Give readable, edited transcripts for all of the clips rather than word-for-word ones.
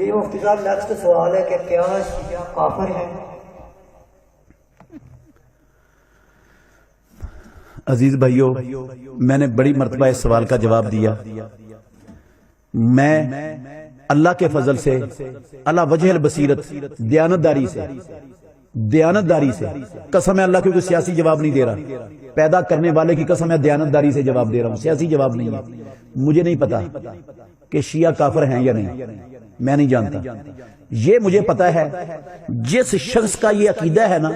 جی مفتی صاحب نیکسٹ سوال ہے کہ کیا شیعہ کافر ہیں؟ عزیز بھائیو، میں نے بڑی مرتبہ اس سوال کا جواب دیا۔ میں اللہ کے فضل سے، اللہ وجہ البصیرت، دیانتداری سے قسم ہے اللہ کی، کوئی سیاسی جواب نہیں دے رہا، پیدا کرنے والے کی قسم ہے دیانتداری سے جواب دے رہا ہوں، سیاسی جواب نہیں ہے۔ مجھے نہیں پتا کہ شیعہ کافر ہیں یا نہیں، میں نہیں جانتا۔ یہ مجھے پتا ہے جس شخص کا یہ عقیدہ ہے نا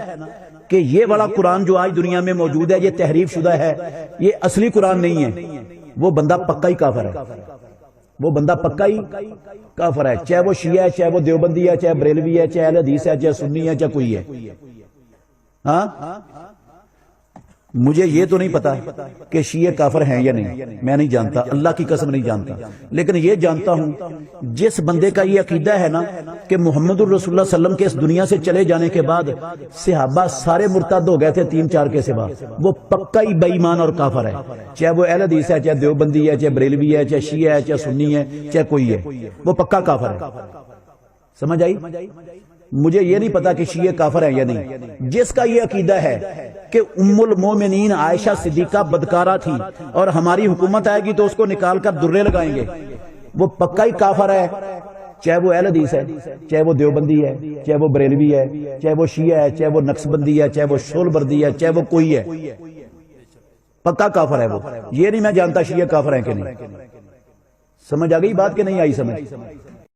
کہ یہ والا قرآن جو آج دنیا میں موجود ہے یہ تحریف شدہ ہے، یہ اصلی قرآن نہیں ہے، وہ بندہ پکا ہی کافر ہے، وہ بندہ پکا ہی کافر ہے، چاہے وہ شیعہ ہے، چاہے وہ دیوبندی ہے، چاہے بریلوی ہے، چاہے اہل حدیث ہے، چاہے سنی ہے، چاہے کوئی ہے۔ ہاں، مجھے یہ تو نہیں پتا کہ شیعہ کافر ہیں یا نہیں، میں نہیں جانتا، اللہ کی قسم نہیں جانتا، لیکن یہ جانتا ہوں جس بندے کا یہ عقیدہ ہے نا کہ محمد الرسول اللہ صلی اللہ علیہ وسلم کے اس دنیا سے چلے جانے کے بعد صحابہ سارے مرتد ہو گئے تھے 3-4 کے سوا، وہ پکا ہی بے ایمان اور کافر ہے، چاہے وہ اہل حدیث ہے، چاہے دیوبندی ہے، چاہے بریلوی ہے، چاہے شیعہ ہے، چاہے سنی ہے، چاہے کوئی ہے، وہ پکا کافر ہے۔ سمجھ آئی؟ مجھے یہ نہیں پتا کہ شیعہ کافر ہیں یا نہیں۔ جس کا یہ عقیدہ ہے کہ ام المومنین عائشہ صدیقہ بدکارہ تھی اور ہماری حکومت آئے گی تو اس کو نکال کر درے لگائیں گے، وہ پکا ہی کافر ہے، چاہے وہ اہل حدیث ہے، چاہے وہ دیوبندی ہے، چاہے وہ بریلوی ہے، چاہے وہ شیعہ ہے، چاہے وہ نقشبندی ہے، چاہے وہ شولبردی ہے، چاہے وہ کوئی ہے، پکا کافر ہے وہ۔ یہ نہیں میں جانتا شیعہ کافر ہیں کہ نہیں۔ سمجھ آ گئی بات کہ نہیں آئی سمجھ؟